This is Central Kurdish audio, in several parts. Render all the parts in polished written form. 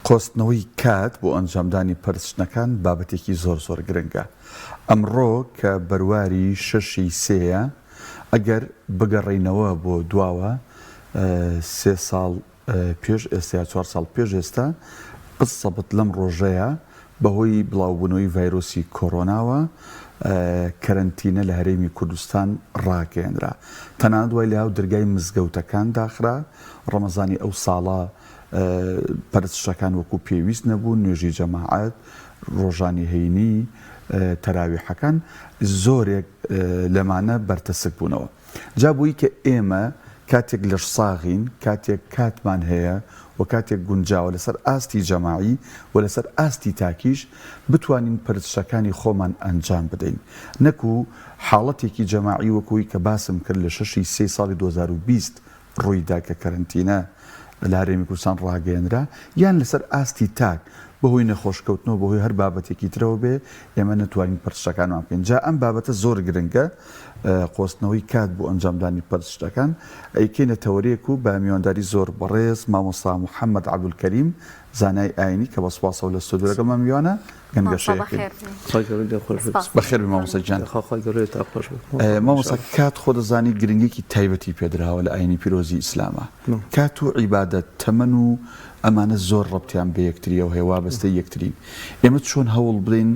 قۆستنەوەی کات بۆ ئەنجامدانی پەرستنەکان بابەتێکی زۆر گرنگە. ئەمڕۆ کە بەرواری 6ی سێیە ئەگەر بگەڕینەوە بۆ دواوە 3 ساڵ پێش ئێستا 4 ساڵ پێش ئێستا قسەبت لەم ڕۆژەیە بەهۆی بڵاوبوونەوەی ڤایرۆسی کۆڕۆناوە کەرەنتینە لە هەرێمی کوردستان ڕاگەیەنرا. تەنانەت دوای لەهاو دەرگای مزگەوتەکان داخرا. ڕەمەزانی ئەو ساڵە پەرستشەکان وەکو پێویست نەبوو، نوێژی جەماعەت، ڕۆژانی هەینی، تەراویحەکان زۆرێک لەمانە بەرتەسک بوونەوە. جا بووی کە ئێمە کاتێک لەش ساغین، کاتێک کاتمان هەیە و کاتێک گونجاوە لەسەر ئاستی جەماعی و لەسەر ئاستی تاکیش بتوانین پەرستشەکانی خۆمان ئەنجام بدەین. نەکو حاڵەتێکی جەماعی وەکوی کە باسم کرد لە 6ی سێ ساڵی 2020 ڕوویدا کە کەرەنتینە لە هەرێمی کوردستان ڕاگەیەنرا، یان لەسەر ئاستی تاک بەهۆی نەخۆشکەوتنەوە بەهۆی هەر بابەتێکی ترەوە بێ ئێمە نتوانین پەرستشەکانمان بکەین. جا ئەم بابەتە زۆر گرنگە، قۆستنەوەی کات بۆ ئەنجامدانی پەرستشەکان ئەیکەینە تەوەریەک و بە میوانداری زۆر بەڕێز مامۆستا محەممەد عەبدولکەریم زانای ئاینی کە بە سوپاسەوە لە ستۆدیۆ لەگەڵمان میوانە گەنگەشەیەکەین. بەخێر مامۆستا گیان. مامۆستا کات خۆ دەزانی گرنگێکی تایبەتی پێدراوە لە ئاینی پیرۆزی ئیسلامە. کات و عیبادەت، تەمەن و ئەمانە زۆر ڕەبتیان بە یەکتریەوە هەیە، وابەستەی یەکترین. ئێمە چۆن هەوڵ بدەین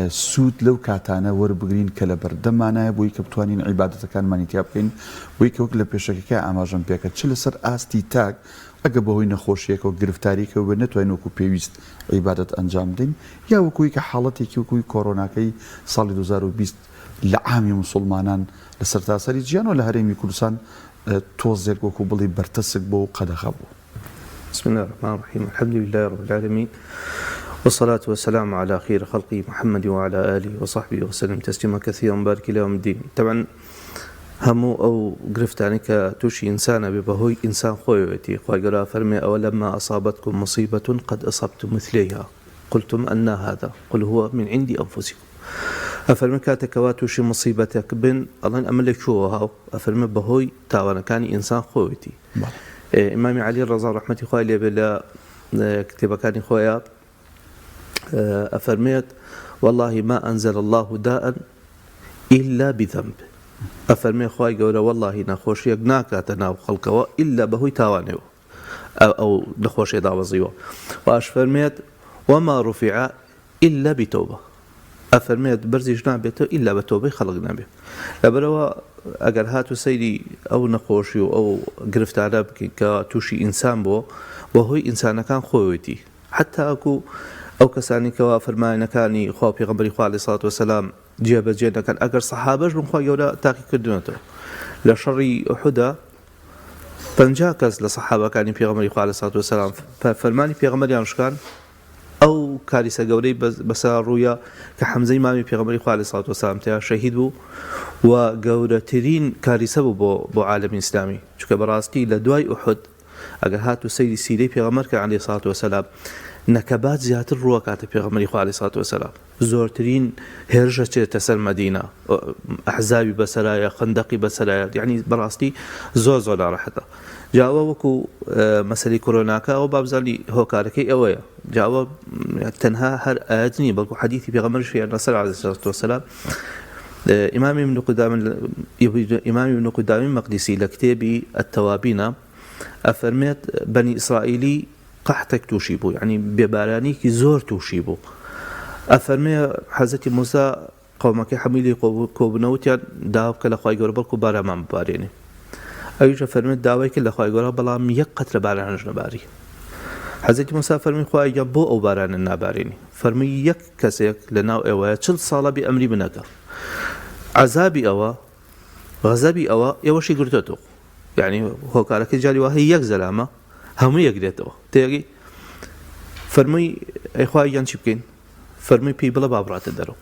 سوود لەو کاتانە وەربگرین کە لە بەردەمانایە بۆی کە بتوانین عیبادەتەکانمانی تیا بکەین، بۆی کە وەک لە پێشەکەکە ئاماژەم پێکە چ لەسەر ئاستی تاک ئەگە بەهۆی نەخۆشیەکە و گرفتاریەکەەوە بێ نەتوانین وەکو پێویست عیبادەت ئەنجام بدەین، یا وەکوی کە حاڵەتێکی وەکوی کۆڕۆناکەی ساڵی 2020 لە عامی مسلمانان لە سەرتاسەری جیهان و لە هەرێمی کوردستان تۆزێک وەکو بڵی بەرتەسک بۆ و قەدەغە بوو. بسم الله الرحمن الرحيم. الحمد لله رب العالمين والصلاة والسلام على خير خلقه محمد وعلى آله وصحبه وسلم تسليما كثيرا مبارك إلى يوم الدين. طبعا همو أو گرفتانی کە تووشی ئینسانە بێ بەهۆی ئینسان خۆیەتی. خی گەورە فەرمێ ئەوە لما أصابتكم مصيبة قد أصبتم مثليها قلتم أن هذا قل هو من عند أنفسكم. ئەفەرمێ کاتێکەوە تووشی مصیبەتێک بن ئەڵێن ئەمە لەکوێوە ئەفەرمێ بەهۆی تاوانەکانی ئینسان خۆیەتی. ئیمامی عەلی ڕەزا ڕەحمەتی خوای لێبێ لە کتێبەکانی خۆیان ئەفەرمێت والله ما أنزل الله داء إلا بذنب. ئەفەرمێ خوای گەورە والله نەخۆشیەک ناکاتە ناو خەڵکەوە إلا بەهۆی تاوانەوە ئەو نەخۆشیە داوەزیوە. واش فەرمێت وما رفع إلا بتوبة. ئەفەرمێت بەرزیش نابێتەوە إلا بە تۆبەی خەڵک نابێت. لەبەرەوە ئەگەر هاتو سەیری ئەو نەخۆشی و ئەو گرفتارە بکەین کە تووشی ئینسان بۆ بەهۆی ئینسانەکان خۆیەتی، حتا ئەکو ئەو کەسانی کەوا فەرمانەکانی خوا پێغەمبەری خوا عەلەیهی سەڵات وەسەلام جێبەجێ نەکەن، ئەگەر سەحابەش بن خوا گەورە تاقی کردوونەتەوە. لە شەڕی ئوحودا 50 کەس لە سەحابەکانی پێغەمبەری خوا عەلەیهی سەڵات وەسەلام فەرمانی پێغەمبەریان شکان ئەو کاریسە گەورەی بەسەر ڕوویە کە حەمزەی مامی پێغەمبەری خوا عەلەیهی سەڵات وەسەلام تیا شەهید بوو و گەورەترین کاریسە بوو بۆ عالەمی ئیسلامی، چونکە بەڕاستی لە دوای ئوحود ئەگەر هاتو سەیری سیرەی پێغەمبەر کە عەلەیهی سەڵات وەسەلام نەکەبات زیاتر ڕووەکاتە پێغەمبەری خوا عەلەیهی سەڵات وەسەلام. زۆرترین هێرشە چێتە سەر مەدینە، ئەحزابی بەسەرایە، خەندەقی بەسەرایە، یعنی بەڕاستی زۆر ناڕەحەتە. جاوە وەکو مەسەلەی کۆرۆناکە ئەوە بابزانی هۆکارەکەی ئەوەیە. جاوە تەنها هەر ئاەت نیە بەڵکو حەدیثی پێغەمبەریش هەیە لەسەر عەلەیهی سەڵات وەسەلام. ئیمامی ابن قودامە مەقدیسی لە کتێبی التەوابینە ئەفەرمێت بەنی ئیسرائیلی قەحتێک تووشی بوو، یعنی بێبارانێکی زۆر تووشی بوو. ئەفەرمێ حەزەتی موسا قەومەکەی حەمیلی کۆبوونەوتیان داوا بکە لە خوای گەورە بەڵکو بارەمان ببارێنێ. ئەویش ئەفەرمێت داوای کرد لە خوای گەورە بەڵام یەک قەترە بارانش نەباری. حەزەتی موسا فەرمی خوای گەورە بۆ ئەو بارانە نابارێنی؟ فەرمی یەک کەسێک لە ناو ئێوەیە 40 ساڵە بێ ئەمری بنەکە، عەزابی ئەوە غەزەبی ئەوە ئێوەشی گرتوێتەوە، یعنی هۆکارەکەی جاری وا هەیە یەک زەلامە هەموو یەک دێتەوە تێگەی. فەرمووی ئەی خوای گیان چی بکەین؟ فەرمووی پێی بڵێ با بڕاتە دەرەوە.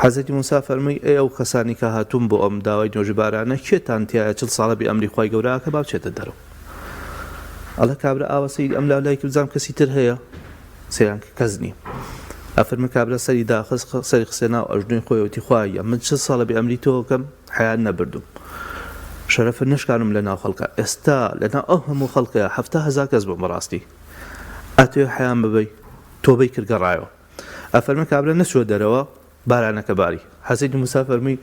حەزەتی موسا فەرمووی ئەی ئەو کەسانی کە هاتوون بۆ ئەم داوای نوێژی بارانە کێتان تایە 40 ساڵە بێ ئەمری خوای گەورەکە با بچێتە دەرەوە؟ ئەڵێ کابرا ئاوە سەیری ئەم لای بزانم کەسی تر هەیە؟ سەیران کەس نییە. ئەفەرمی کابرا سەری داخست سەری خستێ ناو ئەژنۆی خۆیەوتی خوایە من 40 ساڵە بێ ئەمری تۆکەم حەیان نەبردوم، شەرەفە نشکانم لە ناو خەڵکە، ئێستا لە ناو ئەو هەموو خەڵکەیە 70,000 کەس بووم بەڕاستی ئەتوێ حەیان ببەی تۆبەی کرد گەڕایەوە ئەفەرمێ کابرا نەچوە دەرەوە بارانەکە باری حەسەنی موسا فەرمووی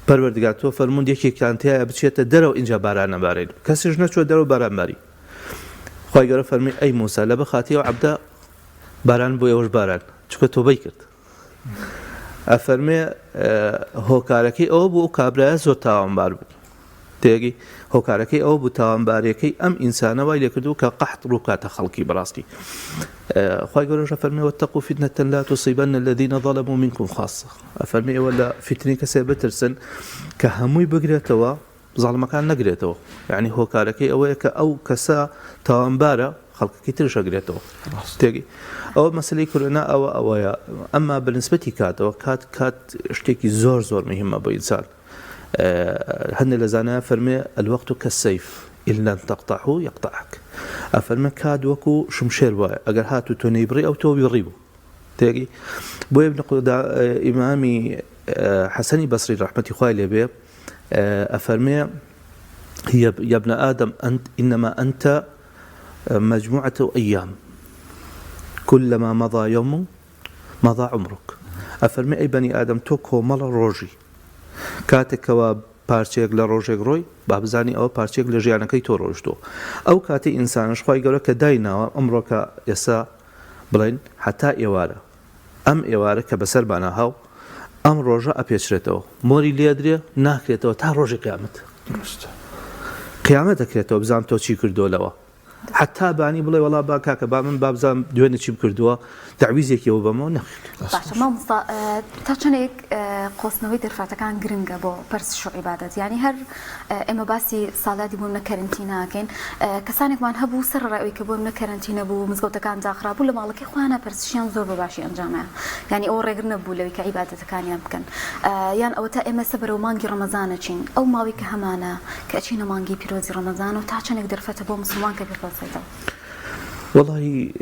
پەروەردگار تۆ فەرمووی یەکێکتان تایە بچێتە دەرەوە اینجا باران نەبارێت کەسیش نەچوە دەرەوە باران باری خی گەورە فەرمی ئەی موسا لە بەخاتیەوە عەبدا باران بۆ ئێوەش باران چکە تۆبەی کرد ئەفەرمێ هۆکارەکەی ئەوە بوو ئەو کابرایە زۆر تاوانبار بوو تێگەی هۆکارەکەی ئەوە بوو تاوانبارەکەی ئەم ئینسانە وای لێ کردو کە قەحت ڕووکاتە خەڵکی بەڕاستی خی گەورەش ئەفەرمێ واتقوا فتنة لا تصيبن الذين ظلموا منكم خاصة ئەفەرمێ ئێوە لە فتنەی کەسێ بترسن کە هەمووی بگرێتەوە زاڵمەکان نەگرێتەوە یعنی هۆکارەکەی ئەوەیە کە ئەو کەسە تاوانبارە خەڵکەکەی ترش ئەگرێتەوە تێگەی ئەوە مەسلەی کورۆنا ئەوەیە ئەمما بەنسبەتی کاتەوە کات شتێکی زۆر مهمە بۆ ئینسان هەندێک لە زانایان فەرمێ الوەقت کەالسەیف إن لم تقطعه يقطعك ئەفەرمێ کات وەکو شمشێر وایە ئەگەر هاتو تۆ نەیبڕی ئەو تۆ بیڕی بوو تێگەی بۆ ئیمامی حەسەنی بەسری ڕەحمەتی خوای لێبێ ئەفەرمێ يا ابن آدم إنما أنت مجموعة أيام كلما مضى يوم مضى عمرك ئەفەرمێ ئەی بەنی ئادەم تۆ کۆمەڵە ڕۆژی کاتێکەوە پارچێک لە ڕۆژێک ڕۆی با بزانی ئەوە پارچێک لە ژیانەکەی تۆ ڕۆژتۆ ئەو کاتی ئینسانش خی گەورە کە دایناوە ئەمڕۆکە ئێستا بڵێن حتا ئێوارە ئەم ئێوارە کە بەسەربانە هاو ئەم ڕۆژە ئەپێچرێتەوە مۆری لێدرێ ناکرێتەوە تا ڕۆژی قیامەت قیامەت دەکرێتەوە بزانام تۆ چی کردۆ لەوە حتا بانی بڵێ وەڵا با کاکە با من بابزانام دوێنێ چیم کردووە داویزێکیەوە بەمەوە نەخێت باشە مامۆستا تا چەندێک قۆسنەوەی دەرفاتەکان گرنگە بۆ پەرستش و عیبادەت یعنی هەر ئێمە باسی ساڵاتی بووم لە کەرنتیناکەین کەسانێکمان هەبوو سەر ڕێەوەی کە بۆم لە کەرنتینە بوو مزگەوتەکان داخرابوو لە ماڵەکەی خۆیانە پەرستشیان زۆر بەباشی ئەنجامە یعنی ئەوە ڕێگر نەبوو لەوەی کە عیبادەتەکانیان بکەن یان ئەوە تا ئێمە سەبەرەوە مانگی ڕەمەزانە چین ئەو ماوەی کە هەمانە کە ئەچینە مانگی پیرۆزی ڕەمەزان و تا چەندێک دەرفەتە بۆ مسلمان کە پێخۆسێتەوە والله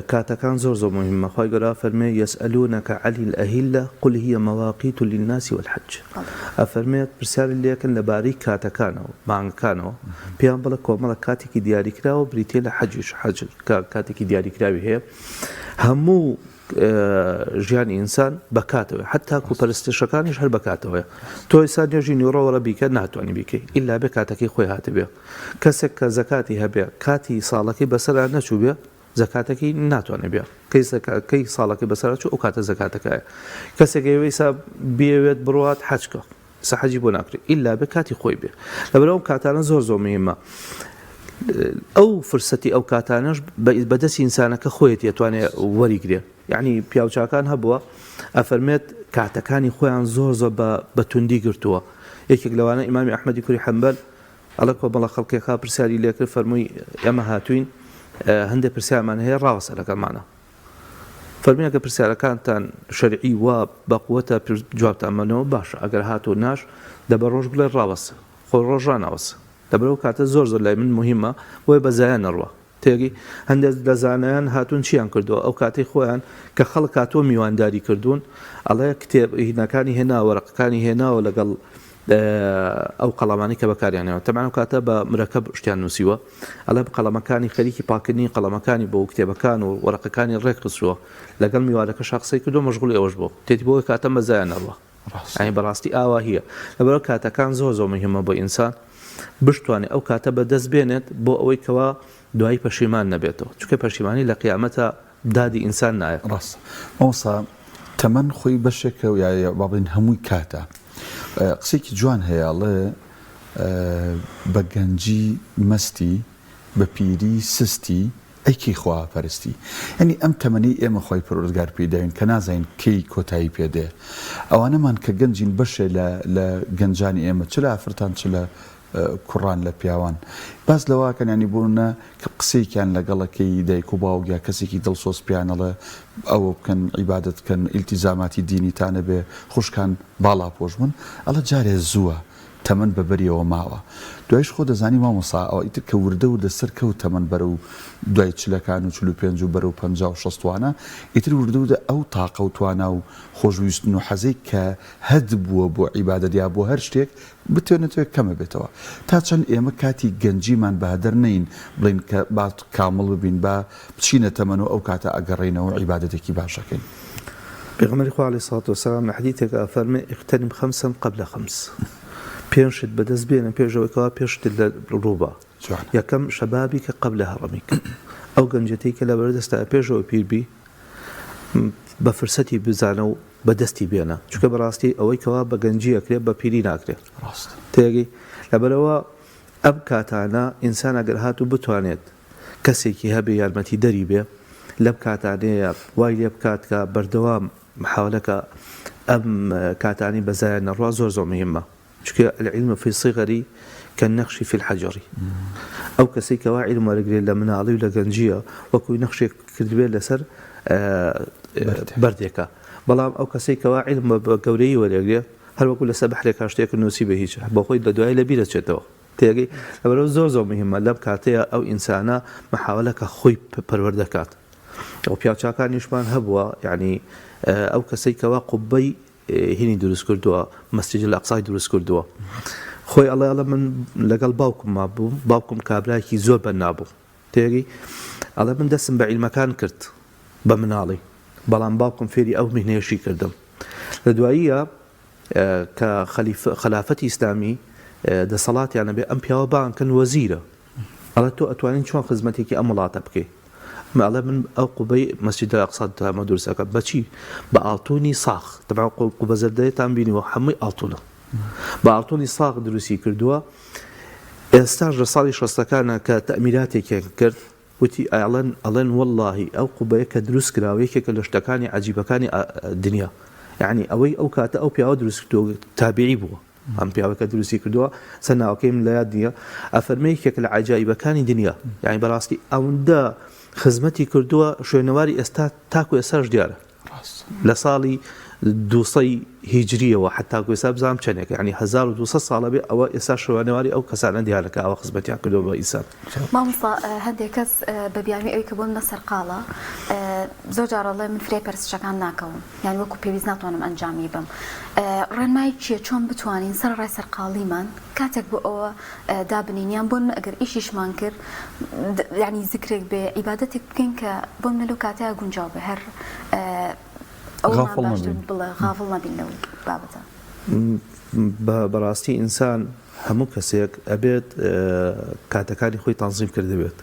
كاتكان زور مهمة خواهي قرأ فرمي يسألونك عن الأهلة قل هي مواقيت للناس والحج أفرميت برسال اللي كان لباري كاتكانو معنى كانو بيان بلا كومالا كاتكي دياري كراو بريتيلا حج كاتكي دياري كراوي هي همو ژیانی ئینسان بەکاتەوە حتا کو پەرستشەکانیش هەر بەکاتەوە تۆ ئێستا نوێژی نیوڕەوەڕە بیکە ناتوانانی بیکەی ئیلا بێ کاتەکەی خۆی هاتبێ کەسێک کە زەکاتی هەبێ کاتی ساڵەکەی بەسەر نەچوو بێ زەکاتەکەی ناتوانێت بێ کەی ساڵەکەی بەسەر چوو ئەو کاتە زەکاتەکەیە کەسێک ئێوەیسا بێوێت بڕات حەجکە سەحەجی بۆ ناکرێت ئیلا بێ کاتی خۆی بێ لەبەرەوە کاتانە زۆر مهمە ئەو فرسەتی ئەو کاتانش بەدەستی ئینسانەکە خۆیت دەتوانێت وەریگرێ یعنی پیاوچاکان هەبووە ئەفەرمێت کاتەکانی خۆیان زۆر بە توندی گرتووە یەکێک لەوانە ئیمامی ئەحمەدی کوری حەمبەل ئەڵە کۆمەڵە خەڵکێکا پرسیاری لێکرد فەرمووی ئێمە هاتوین هەندێک پرسیارمان هەیە ڕاوەسەرەکەمانە فەرمووی ئەگەر پرسیارەکانتان شەرعی وا بەقووەتە جوابتانمەنەوە باشە ئەگەر هاتوو ناش دەبە ڕۆژ بڵێ ڕاوەسە خۆ ڕۆژ ڕاناوەسە لەبەرەوە کاتە زۆر لای من مهمە بۆی بەزایان نەڕوە تێگی هەندێک لە زانایان هاتوون چیان کردووە ئەو کاتی خۆیان کە خەڵک هاتووە میوانداری کردوون ئەڵێ کتێب هینەکانی هێنا وەرەقەکانی هێناوە لەگەڵ ئەو قەڵەمانی کە بەکاریانەوە تەمان و کاتە بە مرەکەب شتیان نووسیوە ئەڵێ قەڵەمەکانی خەریکی پاکردنی قەڵەمەکانی بۆ کتێبەکان و وەرەقەکانی ڕێکخستووە لەگەڵ میوانەکە شخصی کردو مەشغوڵ ئێوەش بوو تێتی بۆی کاتە بەزایان نەڕوە ئەنی بەڕاستی ئاوا هەیە لەبەرەوە کاتەکان زۆر مهمە بۆ ئینسان بشتوانێت ئەو کاتە بەدەست بێنێت بۆ ئەوەی کەوا دوای پەشیمان نەبێتەوە چونکە پەشیمانی لە قیامەتە دادی ئینسان نایە ڕاست ئەوسا تەمەن خۆی بەشێکە و یا با بڵین هەمووی کاتە قسێکی جوان هەیەڵێ بە گەنجی مەستی بە پیری سستی ئەیکی خواپەرستی ینی ئەم تەمەنی ئێمە خۆی پەروەردگار پێداوین کە نازانین کەی کۆتایی پێدێ ئەوانەمان کە گەنجین بەشێ لە گەنجانی ئێمە چ لە ئافرەتان چ لە کوڕان لە پیاوان باز لەواکەن ینی بوونە کە قسەیەکیان لەگەڵەکەی دایک و باوگیا کەسێکی دڵسۆز پیانەڵە ئەوە بکەن عیبادەت بکەن ئیلتیزاماتی دینیتانە بێ خوشکان باڵا پۆش بوون ئەڵە جارێ زووە تەمەەن بەبەریەوە ماوە دوایش خۆ دەزانی مامۆسا ئەو ئیتر کە وردە سەر کەوت تەمەەن بەرە و دوای چلەکان و 45 و بەرە و 50 و 60وانە ئیتر وردە ئەو تاقە و توانە و خۆشویستن و حەزەی کە هەد بووە بۆ عیبادەت یا بۆ هەر شتێک بتوێنێتەوە کەمە بێتەوە تا چەند ئێمە کاتی گەنجیمان بەهدەر نین بڵین کە با کامڵ ببین با بچینە تەمەەن و ئەو کاتە ئەگەڕێنەوە عیبادەتێکی باشەکەین. پێغەمبەری خوا عەلەیهی سەڵات وسەلام لە حەدیثێکە ئەفەرمێ اغتەنم خەمسا قەبلە خەمس پێنجشت بەدەست بێنە پێشەوەیکەوە پێشت لە ڕووبە یەکەم شەبابی کە قەبلە هەڕەمیک ئەو گەنجەتەی کە لە بەردەستە پێشەوە پیربی بە فرسەتی بزانە و بەدەستی بێنە چونکە بەڕاستی ئەوەی کەوا بە گەنجی ئەکرێت بە پیری ناکرێت تێگەی لەبەرەوە ئەم کاتانە ئینسان ئەگەر هاتوو بتوانێت کەسێکی هەبێ یارمەتی دەری بێ لەم کاتانەیە وای لێ بکات کە بەردەوام محاولەکە ئەم کاتانی بەزایە نەڕوا زۆر مهمە چونکە العلم في الصغر كالنقش في الحجر ئەو کەسێک کەوا عیلم وەرەگرێت لە مناڵی و لە گەنجیە وەکوی نەخشێک کردبێت لەسەر بەردێکە بەڵام ئەو کەسێک کەوا عیلم بە گەورەی وەرەگرێت هەروەکو لەسەر بەحرێکا شتێک نووسی بە هیچ بۆ خۆی لە دوای لە بیرەچێتەوە تێگەی لەبەرەوە زۆر مهمە لەم کاتەیە ئەو ئینسانە محاولەکە خۆی پەروەردەکات ئەو پیاوچاکانیشمان هەبووە یعنی ئەو کەسەی کەوا قوبەی هینی دروست کردووە مەسجد الأقصای دروست کردووە خۆی ئەڵێ من لەگەڵ باوکم مابووم باوکم کابرایەکی زۆر بەننا بوو تێگەی ئەڵێ من دەستم بە عیلمەکان کرد بە مناڵی بەڵام باوکم فێری ئەو میهنەیەشی کردم لە دواییە کە خلافەتی ئیسلامی دەسەڵاتیانە بێ ئەم پیاوە بانکەن وەزیرە ئەڵێ تۆ ئەتوانین چۆن خزمەتێکی ئەم وڵاتە بکەیت ماڵە من ئەو قوبەی مەسجد الأقصا تامە دروستەکە بەچی بە ئاڵتوونی ساخ تەبع قوبە زەردەیەتان بینیوە هەمووی ئاڵتوونە بە ئاڵتوونی ساخ دروستی کردووە ئێستاش لە ساڵی 60ەکانە کە تەئمیراتێکیان کرد وتی ئەڵێن وەڵڵاهی ئەو قوبەیە کە دروست کراوە یەکێکە لە شتەکانی عەجیبەکانی دنیا یعنی ئەوەی ئەو کاتە ئەو پیاوە دروست کردووە تابعی بووە ئەم پیاوەکە دروستی کردووە سەر ناوەکەیم لە یاد نییە ئەفەرمێ یەکێک لە عەجایبەکانی دنیا یعنی بەڕاستی ئەوەندە خزمەتی کردووە شوێنەواری ئێستا تاکو ئێساش دیارە لە ساڵی 200 هیجریەوە حتاکو ئێستا بزانم چەندێک یعنی 1200 ساڵە بێ ئەوە ئێستا شوێنەواری ئەو کەسانە دیارەکە ئەوە خزمەتیان کردووە بە ئینسان مامۆستا هەندێک کەس بە بیانی ئەوی کە بۆم نەسەرقاڵە زۆر جارەڵێ من فرێ پەرستشەکان ناکەوم یعنی وەکو پێویست ناتوانم ئەنجامی بم ڕێنمای چییە چۆن بتوانین سەر ڕای سەرقاڵیمان کاتێک بۆ ئەوە دابنینیان بۆن ئەگەر ئیشیشمان کرد یعنی زیکرێک بێ عیبادەتێک بکەین کە بۆم لەو کاتەیە گونجاو بێ هەر غافڵ نەبین لەو بابەتە بەڕاستی ئینسان هەموو کەسێک ئەبێت کاتەکانی خۆی تەنزیم کرده بێت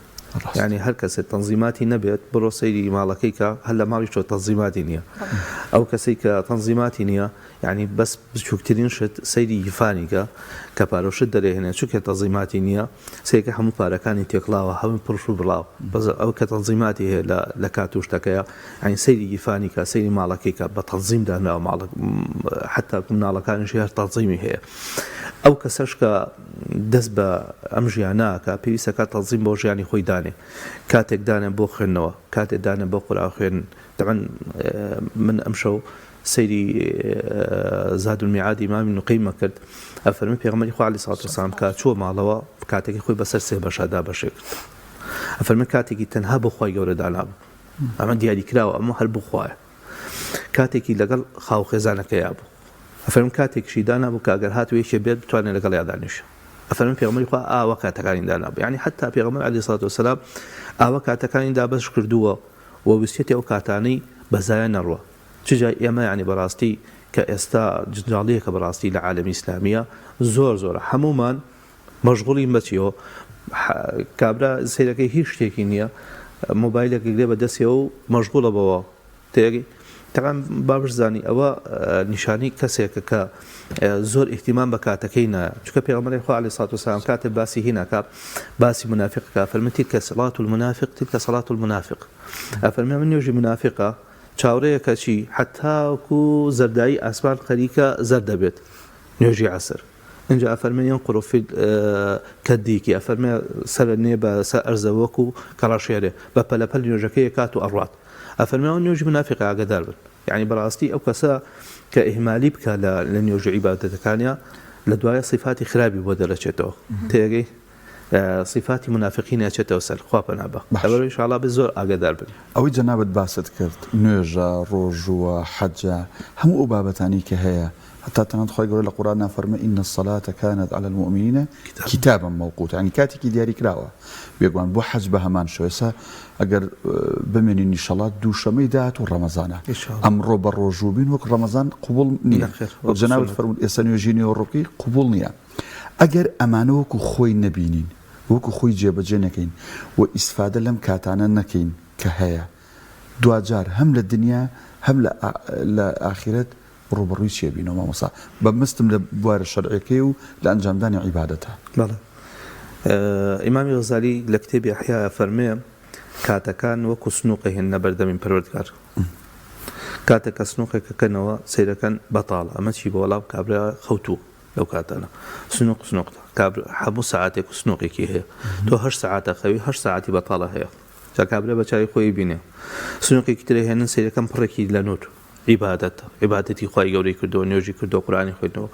یعنی هەر کەسێک تەنزیماتی نەبێت بڕۆ سەیری ماڵەکەی کە هەر لە ماڵی چۆ تەنزیماتی نییە ئەو کەسێک کە تەنزیماتی نییە یعنی بەس بچووکترین شت سەیری یفانیکە کە پارۆشت دەرێهێنێت چونکە تەنزیماتی نییە سێکە هەموو پارەکانی تێکڵاوە هەموو پڕش و بڵاو بەس ئەو کە تەنزیماتی هەیە لە کاتوشتەکەیە یعنی سەیری یفانیکە سەیری ماڵەکەی کە بە تەنزیمدا ناوە ماڵ حتا مناڵەکانیش هەر تەنزیمی هەیە ئەو کەسەش کە دەست بە ئەم ژیانناکە پێویستەکە تەنزیم بۆ ژیانی خۆی دانێ کاتێک دانێ بۆ خوێندنەوە کاتێک دانێ بۆ قورئان خوێن طبعاً من ئەمشەو سەیری زاد المعاد ئیمامی ابن قەیمە کرد ئەفەرمێ پێغەمبەری خوا عەلەیهی سەڵات وسەلام کە چووە ماڵەوە کاتێکی خۆی بەسەر سێ بەشەدا بەشێ کرد ئەفەرمێ کاتێکی تەنها بۆ خوای گەورە دانابوو ئەمە دیاری کراوە ئەمە هەر بۆ خوایە کاتێکی لەگەڵ خاو خێزانەکەیا بوو ئەفەرم کاتێکشی دانابوو کە ئەگەر هاتوویەکێ بێت بتوانێت لەگەڵ یا دانیشە ئەفەرمێ پێغەمبەری خوا ئاوا کاتەکانی دانابوو یعنی حتا پێغەمبەر عەلەیهی سەڵات وسەلام ئاوا کاتەکانی دابەش کردووە و ویستێتی ئەو کاتانەی بەزایە نەڕوە چجای ئێمە یعنی بەڕاستی کە ئێستا جنجاڵیەکە بەڕاستی لە عالەمی ئیسلامیە زۆرە هەمومان مەشغوڵین بەچیەوە کابرا سەیرەکەی هیچ شتێکی نییە مۆبایلێک گرێ بە دەستیەوە و مەشغوڵە بەوە تێگەی تەقام بابش زانی ئەوە نیشانی کەسێکە کە زۆر احتیمام بە کاتەکەی نایە چونکە پێغەمبەری خوا عەلەیهی سەڵات وسەلام کاتێ باسی هینەکە باسی منافقەکە فەرمێ تیلکە صلاة المنافق تیلکە صلاة المنافق ئەفەرمێ من نوێژی منافقە چاوڕەیەکە چی حتاکو زەردایی ئاسمان خەریکە زەر دەبێت نوێژی عەسر اینجا ئەفەرمێ ينقر في کەدیکی ئەفەرمێ سەر نێ بە سەر ئەرزە وەکو کەڕەشێرێ بە پەلەپەل نوێژەکەی کات و ئەڕوات ئەفەرمێ ئەو نوێژی منافقە ئاگادار بن یعنی بەڕاستی ئەو کەسە کە ئیهمالی بکە لە نوێژی عیبادەتەکانیە لە دوایە صفاتی خراپی بۆ دەرەچێتەوە تێگەی صفاتی منافقین ئەچێتەوە سەر خوا پەنا بە لەبەرەوەی ئینشاءالله بە زۆر ئاگادار بن. ئەوەی جەنابەت باست کرد نوێژە ڕۆژووە حەجە هەموو ئەو بابەتانی کە هەیە حتى تنات خواهي قول القرآن فرمى إن الصلاة كانت على المؤمنين كتابا موقوتا يعني كاتي دياري كراوة بيقوان بو حج بهمان شو يسا أقر بمني إن شاء الله دو شمي دات ورمضان أمرو بالرجوبين وك رمضان قبول نيا جناب فرمى إسان يجيني والرقي قبول نيا أقر أمانو وكو خوي نبينين وكو خوي جيب جنكين وإستفادة لم كاتانا نكين كهيا دواجار هم للدنيا هم لآخرت ڕۆبڕووی چێ بینەوە مامۆستا بەمستم لە بوارە شەرعیەکەی و لە ئەنجامدانی عیبادەتە. بەڵێ ئیمامی غەزالی لە کتێبی ئەحیا فەرمێ کاتەکان وەکو سنووقی هێنە بەردەمی پەروەردگار کاتێک کە سنووقێکەکەنەوە سەیرەکەن بەتاڵە ئەمە چی بۆ وەڵام کابرا خەوتوو لەو کاتانە سنووقدا هەموو ساعاتێک و سنووقێکی هەیە تۆ 8 ساعاتە خەوی 8 ساعتی بەتاڵە هەیە جا کابرا بە چاوی خۆی بینێ سنووقێکی ترە هێنن سەیرەکەم پڕێکی لە نوت عیبادەتی خوای گەورەی کردەوە نوێژی کردەوە قورئانی خوێندنەوە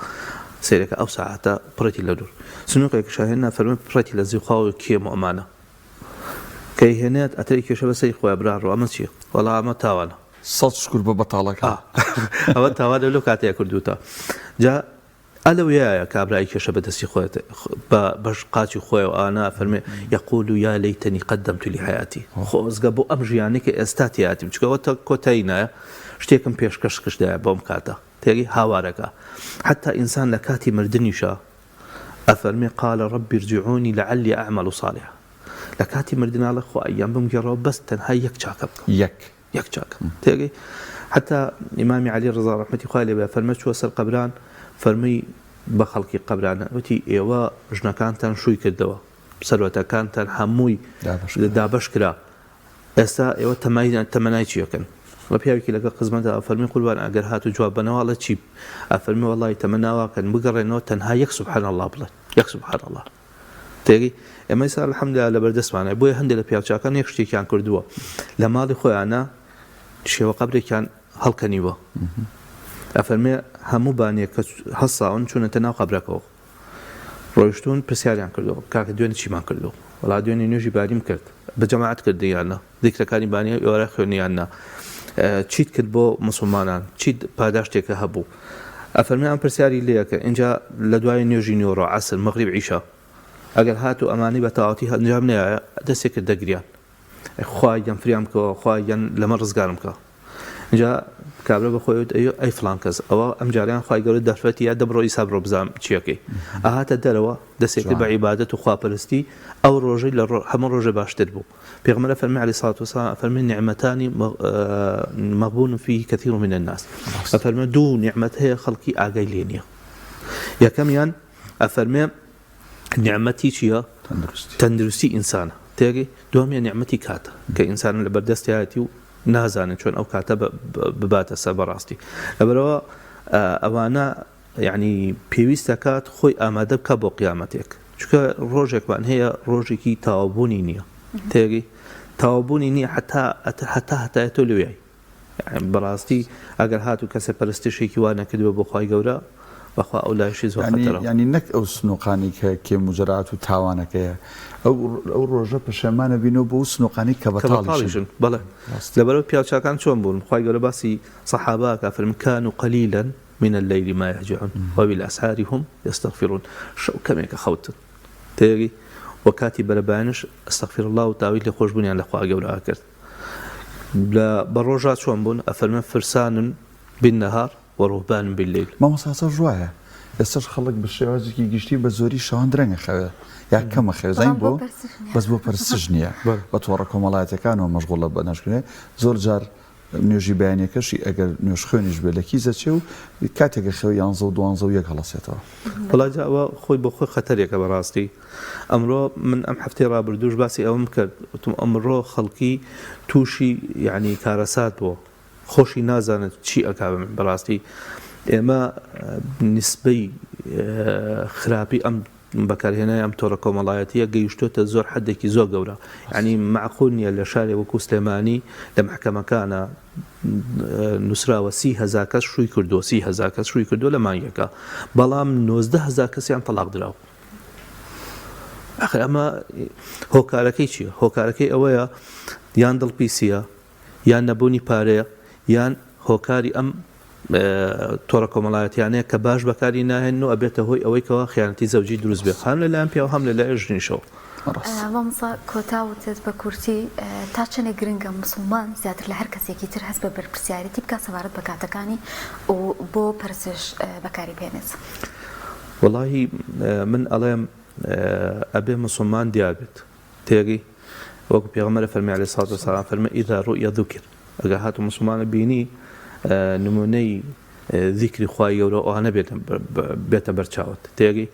سەیرەکە ئەو ساعاتە پڕێتی لە دوور سنووقێکی شاهێنە فەرمێ پڕێتی لە زیخواوە کێم و ئەمانە کەی هێنێت ئەتەی کێشە بەسەری خۆی براڕۆ ئەمە چییە وەڵا ئەمە تاوانە سەد شکر بە بەتاڵەکە ئەوە تاوانە لەو کاتەیە کردوتە جا ئەلەوەیە کابرای کێشە بەدەستی خۆیت بەش قاچی خۆی و ئانا فەرمێ یەقول یا لەیتەنی قەدەمت لحیاتی خۆزگە بۆ ئەم ژیانی کە ئێستا تیاتیم چکەوە کۆتایی نایە شتێکم پێشکەشکردایە بۆم کاتە تێگەی هاوارەکە حتى ئینسان لە کاتی مردنیشە ئەفەرمێ قال رب ارجعوني لعلي أعمل صالحا لە کاتی مردناڵە خۆ ئەیان بمگەڕەوە بەس تەنها یەک چاکە بکەم یەک چاکە تێگەی حتى ئیمامی عەلی ڕەزا ڕەحمەتی خوای لێ بێ فەرمێ چووە سەر قەبران فەرمووی بە خەڵکی قەبرانە وتی ئێوە ژنەکانتان شووی کردەوە سەروەتەکانتان هەمووی دابەش کرا ئێستا ئێوە تەمەنای چیەکەن وە پیاوێکی لەگە قزمەدا ئەفەرمی قوربان ئەگەر هات و جواب بنەوەڵە چی ئەفەرمی وەڵی تەمەناواکەن بگەڕێنەوە تەنها یەک سوبحان الله بڵێن یەک سوبحان الله تێگەی ئێمە ئێستا الحەمدولیلا لەبەردەستمانە بۆیە هەندێک لە پیاوچاکان یەک شتێکیان کردووە لە ماڵی خۆیانە شێوە قەبرێکیان هەڵکەنیوە ئەفەرمێ هەموو بانێک کە هەساون چوونەتە ناو قەبرەکەەوە ڕۆیشتون پرسیاریان کردەوە کاکە دوێنێ چیمان کردەوە وەڵا دوێنێ نوێژی باریم کرد بە جەماعەت کردیانە دیکرەکانی بانیە ئێوارە خوێنیانە چیت کرد بۆ مسلمانان چیت پاداشتێکە هەبوو ئەفەرمی ئەم پرسیاری لەیەکە اینجا لە دوای نوێژی نیۆڕۆ عەسر مەغریب عیشا ئەگەر هات و ئەمانی بە تەواوەتی ئەنجام نایە دەستێک کرد دەگریان خوای گەم فریام بکەوە خوای گەن لەمە ڕزگارم بکە اینجا کابرا بەخۆی ئەی فڵان کەس ئەوە ئەم جاریان خوای گەورە دەرفەتی یا دەبڕۆ ئیساب ڕۆ بزانم چیەکەی ئاهاتە دەرەوە دەستێکرد بە عیبادەت و خواپەرستی ئەو ڕۆژەی لە هەموو ڕۆژە باشتر بوو پێغەمبەر فەرمی عەلەیهی سەڵاتو وەسەلام فەرمی نعمەتانی مەغبون فیه کەثیر من الناس ئەفەرمێ دوو نعمەت هەیە خەڵکی ئاگای لێ نییە یەکەمیان ئەفەرمێ نعمەتی چییە تەندروستی ئینسانە تێگەی دووەمیان نعمەتی کاتە کە ئینسان لە بەردەستیایەتی و نازانن چۆن ئەو کاتە بباتە سەر بەڕاستی لەبەرەوە ئەوانە یعنی پێویستە کات خۆی ئامادە بکە بۆ قیامەتێک چونکە ڕۆژێکمان هەیە ڕۆژێکی تاوابوونی نییە تێگەی تاوابوونی نییە هەتا تۆ لێیای بەڕاستی ئەگەر هات و کەسە پەرستشێکی وانە کردووە بۆ خوای گەورە بەخوا ئەو لایشی زۆر خەتەرە ینی نەک ئەو سنووقانی کە کێموجەرات و تاوانەکەیە ئەو ڕۆژە پەشەمانە بینەوە بۆ سنووقانی کە بەتاڵیشن بەڵێ لەبەرەوە پیاوچاکان چۆن بوون خوای گەورە باسی سەحابە کە كانوا قليلا من الليل ما يهجعون وبالأسحار هم يستغفرون شەو کەمێکە خەوتن تێگەی وەکاتی بەرەبایانش ئەستەغفر الله و تاویل لێ خۆشبوونیان لە خوا گەورە کرد بە ڕۆژا چۆن بوون ئەفەرمێ فرسان بالنهار وڕهبان بالليل مامۆستا ژوایە ئێستاش خەڵک بە شێوازێکی گشتی بە زۆری شەوان درەنگە خەوێ یا کەمە خێزین بۆ بەس بۆ پەرستش نییە بە تۆڕە کۆمەڵایەتەکانەوە مەشغوڵە بە نەشکردنێ زۆر جار نوێژی بەیانیەکەشی ئەگەر نوێژ خوێنیش بێ لە کیزەچێ و کاتێکە خەوی 11 و 12 و 1 هەڵەسێتەوە وڵای ئەوە خۆی بۆ خۆی خەتەرێکە بەڕاستی ئەمڕۆ من ئەم هەفتەی ڕابردووش باسی ئەوم کرد وتم ئەمڕۆ خەڵکی تووشی یعنی کارەسات بۆ خۆشی نازانێت چی ئەکا بەڕاستی ئێمە نسبەی خراپی ئەم بەکارهێنای ئەم تۆڕە کۆمەڵایەتیە گەیشتۆتە زۆر حدێکی زۆر گەورە یعنی معقول نییە لە شارێ وەکو سلێمانی لە محکەمەکانە نووسراوە 30,000 کەس شووی کردووە 30,000 کەس شووی کردووە لە مانگێکە بەڵام 19,000 کەسیان تەلاق دراوە. ئەخر ئەمە هۆکارەکەی چییە؟ هۆکارەکەی ئەوەیە یان دڵپیسیە یان نەبوونی پارەیە یان هۆکاری ئەم تۆڕە کۆمەڵایەتیانەیە کە باش بەکاری ناهێن و ئەبێتە هۆی ئەوەی کەەوە خیانەتی زەوجی دروست بێت هەم لەلایەن پیا و هەم لەلایەن ژنیشەوە. مامۆستا کۆتاوتت بە کورتی تا چەندێک گرنگە مسلمان زیاتر لە هەر کەسێکی تر هەست بە بەرپرسیارەتی بکات سەبارەت بە کاتەکانی و بۆ پەرسش بەکاری بێنێت. وەڵاهی من ئەڵێم ئەبێ مسلمان دیار بێت تێگەی وەکو پێغەمبەر فەرمی عەلەیهی سەڵاتو وەسەلام فەرمێ ئیذا ڕوئیە ذوکر ئەگەر هاتوو مسلمانە بینی نمونەی ذیکری خوای گەورە ئەوانە بێتە بەرچاوت تێگەی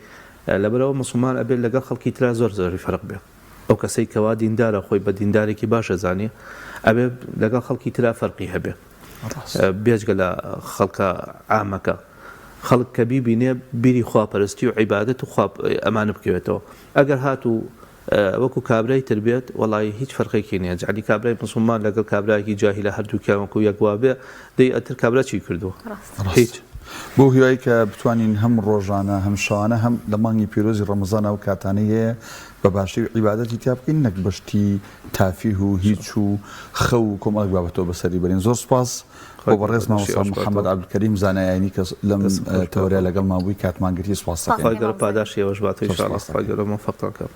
لەبەرەوە مسلمان ئەبێت لەگەڵ خەڵکی ترا زۆر زۆری فەرق بێت ئەو کەسەی کەوا دیندارە خۆی بە دیندارێکی باشە زانێ ئەبێ لەگەڵ خەڵکی ترا فەرقی هەبێ بێجگە لە خەڵکە عامەکە خەڵک کە بیبینێ بیری خواپەرستی و عیبادەت و ئەمانە بکەوێتەوە ئەگەر هاتوو وەکو کابرای تر بێت وەڵی هیچ فەرقێکی نییە جعلی کابرای مسلمان لەگەڵ کابراایکی جاهیلە هەردووکیان وەکو یەکوا بێ دەی ئەتر کابرا چی کردووە هیچ بۆ هیوای کە بتوانین هەم ڕۆژانە هەم شەوانە هەم لە مانگی پیرۆزی ڕەمەزانە و کاتانەیە بە باشی عیبادەتی تیا بکەین نەک بەشتی تافیه و هیچ و خەو و کۆمەڵێک بابەتەوە بەسەری بەرین. زۆر سپاس بۆ بەڕێز مامۆستا محەممەد عەبدولکەریم زانایانی کە لەم تەورە لەگەڵ مابووی کاتمانگرتی سوپاس دەکەین. خوا گەورە پاداشی ئێوەش باتە ئینشاءالله خوا گەورە موفقتان کات.